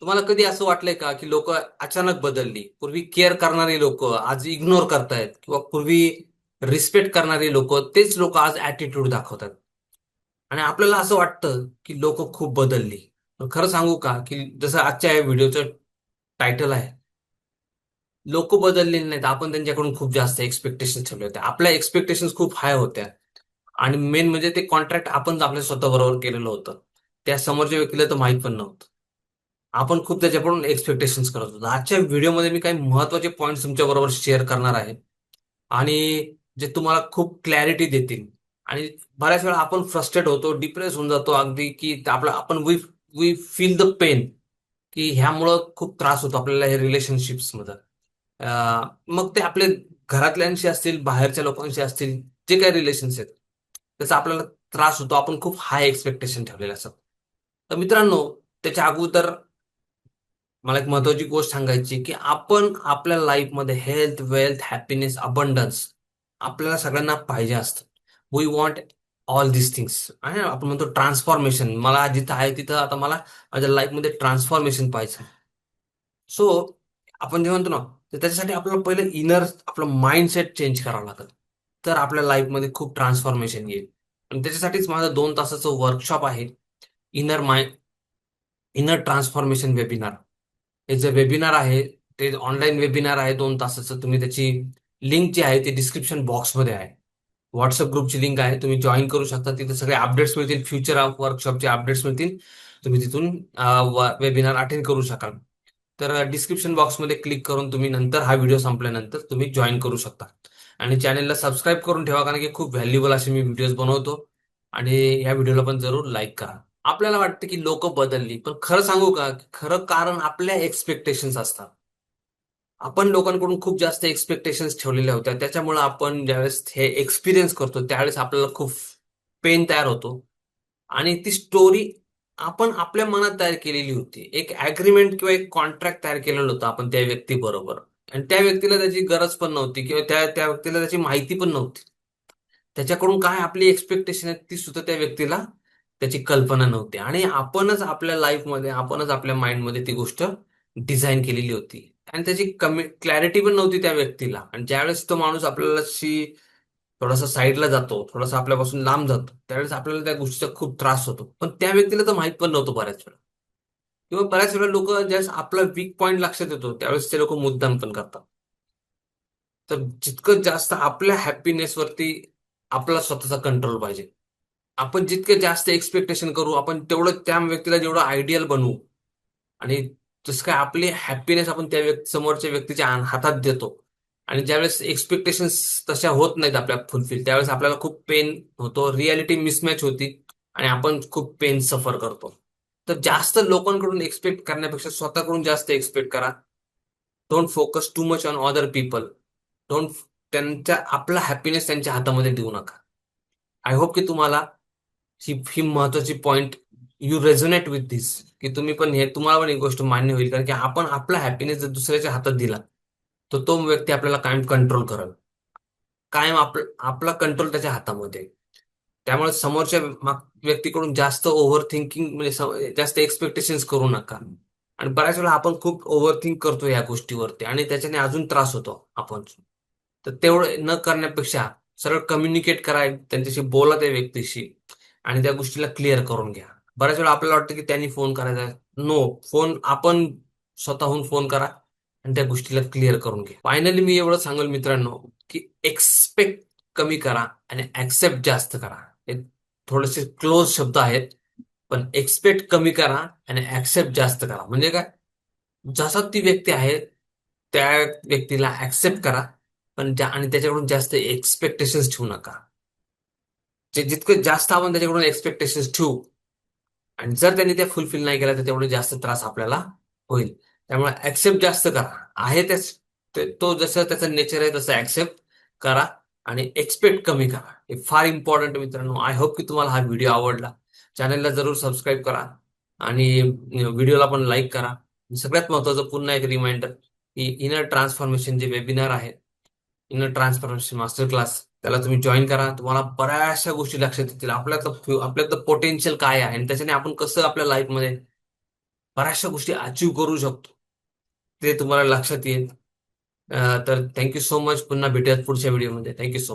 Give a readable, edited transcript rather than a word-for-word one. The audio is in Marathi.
तुम्हाला कधी असं वाटलंय का की लोक अचानक बदलली? पूर्वी केअर करणारी लोक आज इग्नोर करतायत किंवा पूर्वी रिस्पेक्ट करणारी लोक तेच लोक आज ऍटिट्यूड दाखवतात. आणि आपल्याला असं वाटतं की लोक खूप बदलली. पण खरं सांगू का की जसं आजच्या या व्हिडिओचं टायटल आहे, लोक बदललेली नाहीत, आपण त्यांच्याकडून खूप जास्त एक्सपेक्टेशन ठेवले होते. आपल्या एक्सपेक्टेशन खूप हाय होत्या. आणि मेन म्हणजे ते कॉन्ट्रॅक्ट आपण आपल्या स्वतः बरोबर केलेलं होतं. त्या समोरच्या व्यक्तीला तर माहित पण नव्हतं. आपण खूप त्याच्याकडून एक्सपेक्टेशन्स करत होतो. आजच्या व्हिडिओमध्ये मी काही महत्वाचे पॉईंट्स तुमच्या बरोबर शेअर करणार आहे आणि जे तुम्हाला खूप क्लॅरिटी देतील. आणि बऱ्याच वेळा आपण फ्रस्ट्रेट होतो, डिप्रेस होऊन जातो अगदी, की आपला आपण we we feel the pain, की ह्यामुळं खूप त्रास होतो आपल्याला हे रिलेशनशिप्स मध्ये. मग ते आपले घरातल्यांशी असतील, बाहेरच्या लोकांशी असतील, जे काही रिलेशन्स आहेत, त्याचा आपल्याला त्रास होतो. आपण खूप हाय एक्सपेक्टेशन ठेवलेले असतात. तर मित्रांनो, त्याच्या अगोदर मला एक महत्वाची गोष्ट सांगायची, की आपण आपल्या लाईफमध्ये हेल्थ, वेल्थ, हॅपीनेस, अबंडन्स आपल्याला सगळ्यांना पाहिजे असतं. We want all this things. आणि आपण म्हणतो ट्रान्सफॉर्मेशन, मला जिथं आहे तिथं आता मला माझ्या लाईफमध्ये ट्रान्सफॉर्मेशन पाहिजे. सो आपण जे म्हणतो ना, तर त्याच्यासाठी आपल्याला पहिलं इनर आपलं माइंडसेट चेंज करावं लागतं. तर आपल्या लाईफमध्ये खूप ट्रान्सफॉर्मेशन येईल. आणि त्याच्यासाठीच माझं 2 तासाचं वर्कशॉप आहे, इनर इनर ट्रान्सफॉर्मेशन वेबिनार. हे जे वेबिनार आहे ते ऑनलाईन वेबिनार आहे 2 तासाचं. तुम्ही त्याची लिंक जी आहे ती डिस्क्रिप्शन बॉक्समध्ये आहे. व्हॉट्सअप ग्रुपची लिंक आहे, तुम्ही जॉईन करू शकता. तिथे सगळे अपडेट्स मिळतील, फ्युचर ऑफ वर्कशॉपचे अपडेट्स मिळतील. तुम्ही तिथून वेबिनार अटेंड करू शकाल. तर डिस्क्रिप्शन बॉक्समध्ये क्लिक करून तुम्ही नंतर हा व्हिडिओ संपल्यानंतर तुम्ही जॉईन करू शकता. आणि चॅनेलला सबस्क्राईब करून ठेवा, कारण की खूप व्हॅल्युएबल असे मी व्हिडिओज बनवतो. आणि या व्हिडिओला पण जरूर लाईक करा. आपल्याला वाटतं की लोक बदलली, पण खरं सांगू का, खरं कारण आपल्या एक्सपेक्टेशन्स असतात. आपण लोकांकडून खूप जास्त एक्सपेक्टेशन्स ठेवलेल्या होत्या, त्याच्यामुळे आपण ज्यावेळेस हे एक्सपिरियन्स करतो त्यावेळेस आपल्याला खूप पेन तयार होतो. आणि ती स्टोरी आपण आपल्या मनात तयार केलेली होती. एक अग्रीमेंट किंवा एक कॉन्ट्रॅक्ट तयार केलेलं होतं आपण त्या व्यक्तीबरोबर. आणि त्या व्यक्तीला त्याची गरज पण नव्हती किंवा त्या त्या व्यक्तीला त्याची माहिती पण नव्हती. त्याच्याकडून काय आपली एक्सपेक्टेशन आहे ती सुद्धा त्या व्यक्तीला त्याची कल्पना नव्हती. आणि आपणच आपल्या लाईफमध्ये, आपणच आपल्या माइंडमध्ये ती गोष्ट डिझाईन केलेली होती. आणि त्याची कमी क्लॅरिटी पण नव्हती त्या व्यक्तीला. आणि ज्यावेळेस तो माणूस आपल्याला थोडासा साईडला जातो, थोडासा आपल्यापासून लांब जातो, त्यावेळेस आपल्याला त्या गोष्टीचा खूप त्रास होतो. पण त्या व्यक्तीला तर माहित पण नव्हतं बऱ्याच वेळा. किंवा बऱ्याच वेळा लोक ज्यावेळेस आपला वीक पॉईंट लक्षात येतो त्यावेळेस ते लोक मुद्दाम पण करतात. तर जितकं जास्त आपल्या हॅपीनेसवरती आपला स्वतःचा कंट्रोल पाहिजे. आपण जितके जास्त एक्सपेक्टेशन करू, आपण तेवढं त्या व्यक्तीला जेवढं आयडियल बनवू. आणि जसं काय आपली हॅपीनेस आपण त्या समोरच्या व्यक्तीच्या हातात देतो. आणि ज्यावेळेस एक्सपेक्टेशन्स तशा होत नाहीत आपल्या फुलफिल, त्यावेळेस आपल्याला खूप पेन होतो, रियालिटी मिसमॅच होती. आणि आपण खूप पेन सफर करतो. तर जास्त लोकांकडून एक्सपेक्ट करण्यापेक्षा स्वतःकडून जास्त एक्सपेक्ट करा. Don't focus too much on other people. Don't त्यांच्या आपला हॅपीनेस त्यांच्या हातामध्ये देऊ नका. आय होप की तुम्हाला ही महत्वाची पॉइंट यू रेझोनेट विथ दिस, की तुम्ही पण हे तुम्हाला पण ही गोष्ट मान्य होईल. कारण की आपण आपला हॅपीनेस जर दुसऱ्याच्या हातात दिला तर तो व्यक्ती आपल्याला कायम कंट्रोल करेल. कायम आपला कंट्रोल त्याच्या हातामध्ये आहे. त्यामुळे समोरच्या व्यक्तीकडून जास्त ओव्हर थिंकिंग म्हणजे जास्त एक्सपेक्टेशन्स करू नका. आणि बऱ्याच वेळा आपण खूप ओव्हर थिंक करतो या गोष्टीवरती आणि त्याच्याने अजून त्रास होतो आपण. तर तेवढं न करण्यापेक्षा सरळ कम्युनिकेट करा, त्यांच्याशी बोला त्या व्यक्तीशी. आणि त्या गोष्टीला क्लिअर करून घ्या. बऱ्याच वेळा आपल्याला वाटतं की त्यांनी फोन करायचा. नो, फोन आपण स्वतःहून फोन करा आणि त्या गोष्टीला क्लिअर करून घ्या. फायनली मी एवढं सांगेल मित्रांनो, की एक्सपेक्ट कमी करा आणि ऍक्सेप्ट जास्त करा. हे थोडेसे क्लोज शब्द आहेत. पण एक्सपेक्ट कमी करा आणि ऍक्सेप्ट जास्त करा म्हणजे काय? जसा ती व्यक्ती आहे त्या व्यक्तीला ऍक्सेप्ट करा. पण आणि त्याच्याकडून जास्त एक्सपेक्टेशन्स ठेवू नका. जितकं जास्त आपण त्याच्याकडून एक्सपेक्टेशन्स ठेवू आणि जर त्यांनी त्या फुलफिल नाही केल्या तर तेवढे जास्त त्रास आपल्याला होईल. त्यामुळे ऍक्सेप्ट जास्त करा. आहे तो जसं त्याचं नेचर आहे तसं ऍक्सेप्ट करा. आणि एक्सपेक्ट कमी करा. हे फार इम्पॉर्टंट मित्रांनो. आय होप की तुम्हाला हा व्हिडिओ आवडला. चॅनलला जरूर सबस्क्राईब करा आणि व्हिडिओला पण लाईक करा. सगळ्यात महत्वाचं पुन्हा एक रिमाइंडर, की इनर ट्रान्सफॉर्मेशन जे वेबिनार आहे, इनर ट्रान्सफॉर्मेशन मास्टर क्लास, त्याला तुम्ही जॉईन करा. तुम्हाला बऱ्याचशा गोष्टी लक्षात येतील. आपल्यातलं पोटेन्शियल काय आहे आणि त्याच्याने आपण कसं आपल्या लाईफमध्ये बऱ्याचशा गोष्टी अचीव्ह करू शकतो, ते तुम्हाला लक्षात येईल. तर थँक्यू सो मच. पुन्हा भेटूयात पुढच्या व्हिडिओमध्ये. Thank you so